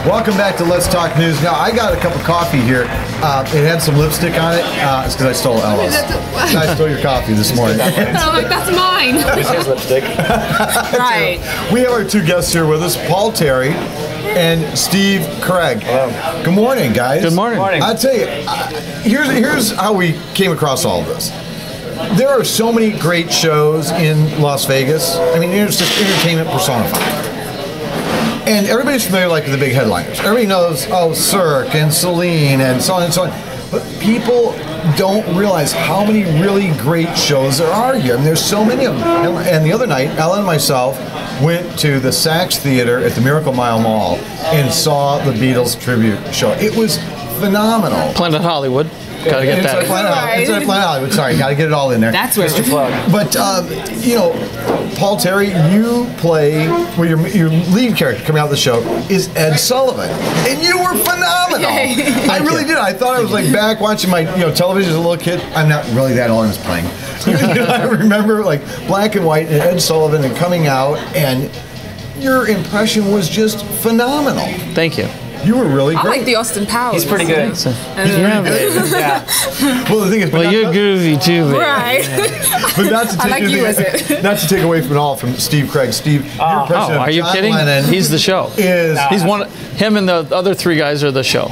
Welcome back to Let's Talk News. Now, I got a cup of coffee here. It had some lipstick on it. It's because I stole Ella's. I stole your coffee this morning. I'm like, that's mine. This is lipstick. Right. We have our two guests here with us, Paul Terri and Steve Craig. Hello. Good morning, guys. Good morning. I'll tell you, here's how we came across all of this. There are so many great shows in Las Vegas. I mean, it's just entertainment personified. And everybody's familiar, like, with the big headliners. Everybody knows, oh, Cirque and Celine and so on and so on. But people don't realize how many really great shows there are here. I mean, there's so many of them. And the other night, Ella and myself went to the Saks Theater at the Miracle Mile Mall and saw the Beatles Tribute Show. It was phenomenal. Planet Hollywood. Gotta get that. It's Planet Hollywood. Sorry, gotta get it all in there. That's where Mr. Plug. But, you know, Paul Terri, you play, well, your lead character coming out of the show is Ed Sullivan. And you were phenomenal. I really did. I thought I was like back watching my television as a little kid. I'm not really that old. I was playing. I remember like black and white and Ed Sullivan and coming out, and your impression was just phenomenal. Thank you. You were really great. I like the Austin Powers. He's pretty good. Yeah. Well, the thing is, Well, you're groovy too, man. Right. but not to take I like you as it. Not to take away from it all from Steve Craig. Steve, your impression of Are you John kidding? Lennon He's the show. He's one. Him and the other three guys are the show.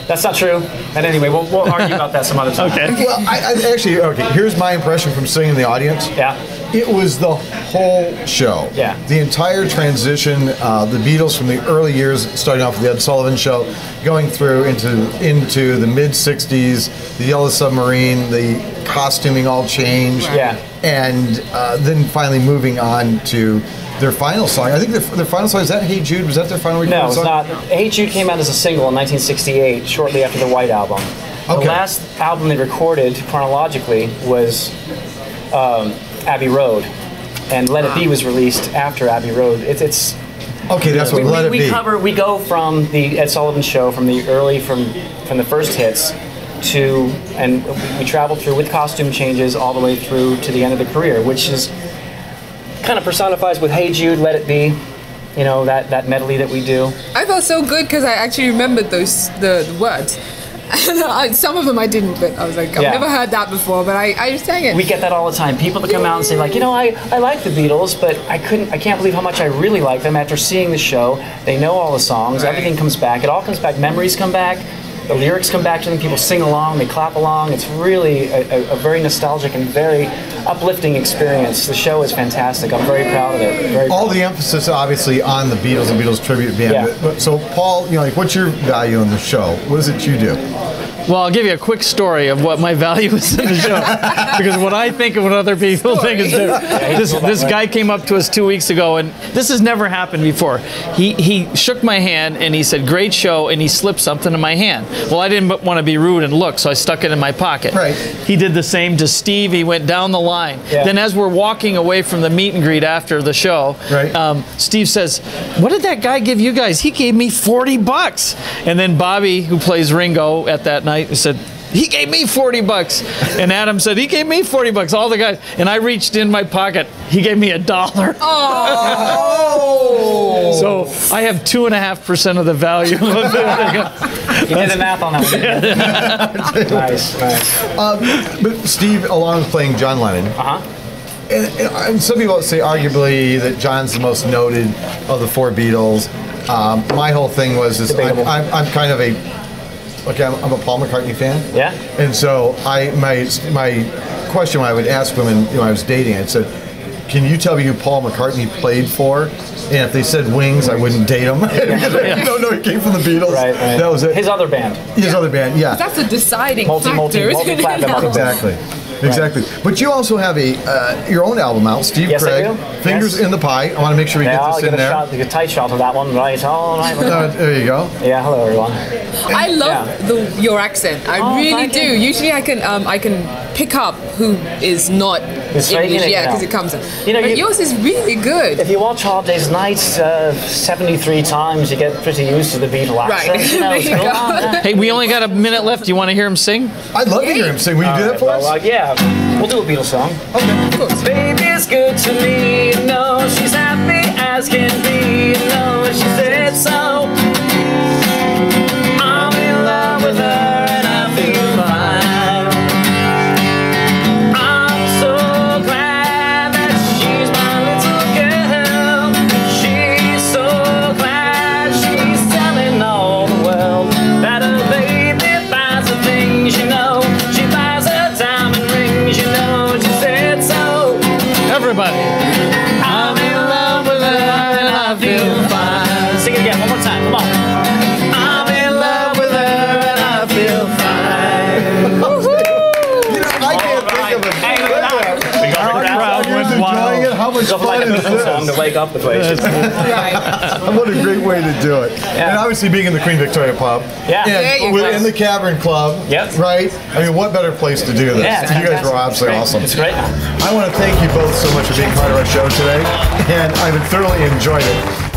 That's not true. And anyway, we'll argue about that some other time. Okay. Well, I actually, okay, here's my impression from sitting in the audience. Yeah. It was the whole show. Yeah. The entire transition, the Beatles from the early years, starting off with the Ed Sullivan Show, going through into the mid-'60s, the Yellow Submarine, the costuming all changed. Yeah. And then finally moving on to their final song. I think their final song, is that Hey Jude? Was that their final recorded No, it's song? not. Hey Jude came out as a single in 1968, shortly after the White Album. Okay. The last album they recorded chronologically was Abbey Road, and Let It Be was released after Abbey Road. It's Okay, that's what Let It Be. We go from the Ed Sullivan Show, from the first hits, and we travel through with costume changes all the way through to the end of the career, which is kind of personifies with Hey Jude, Let It Be, that medley that we do. I felt so good because I actually remembered the words. Some of them I didn't, but I was like, I've never heard that before, but I just sang it. We get that all the time. People that come out and say like, I like the Beatles, but I can't believe how much I really like them after seeing the show. They know all the songs, everything comes back, it all comes back, memories come back, the lyrics come back to them, people sing along, they clap along. It's really a very nostalgic and very uplifting experience. The show is fantastic. I'm very proud of it. All the emphasis, obviously, on the Beatles and Beatles tribute band. Yeah. But, so, Paul, what's your value in the show? What is it you do? Well, I'll give you a quick story of what my value is in the show, because what I think and what other people think is different. This guy came up to us 2 weeks ago, and this has never happened before. He shook my hand and he said, "Great show," and he slipped something in my hand. Well, I didn't want to be rude and look, so I stuck it in my pocket. Right. He did the same to Steve. He went down the line. Yeah. Then as we're walking away from the meet and greet after the show, Steve says, "What did that guy give you guys? He gave me $40. And then Bobby, who plays Ringo at that night, said, "He gave me $40. And Adam said, "He gave me $40. All the guys. And I reached in my pocket. He gave me $1. Oh! So I have 2.5% of the value. You did the math on that one. Nice. But Steve, along with playing John Lennon, and some people say arguably that John's the most noted of the four Beatles. My whole thing was I'm kind of I'm a Paul McCartney fan. Yeah. And so my question when I would ask women, when I was dating, I said, "Can you tell me who Paul McCartney played for?" And if they said Wings, I wouldn't date him. I don't know, he came from the Beatles. Right. That was it. His other band. His other band, yeah. That's a deciding factor. Multi-platinum. Exactly. But you also have your own album out, Steve Craig. I do. Fingers in the Pie. I want to make sure we get this in there. I'll get a tight shot of that one. Right. All right. There you go. Yeah. Hello, everyone. I love your accent. I really do. Usually I can pick up who is not English. Yeah, because it comes. But yours is really good. If you watch Hard Day's Night 73 times, you get pretty used to the Beatle accent. Right. There you go. Hey, we only got a minute left. Do you want to hear him sing? I'd love to hear him sing. Will you do that for us? Yeah. We'll do a Beatles song. Okay, of course. Baby's good to me, she's happy as can be, she said so. song to wake up the place. Right. What a great way to do it. Yeah. And obviously being in the Queen Victoria pub. Yeah. And in the Cavern Club. Yep. Right? I mean, what better place to do this? Yeah, you guys were absolutely awesome. It's great. I want to thank you both so much for being part of our show today. And I've thoroughly enjoyed it.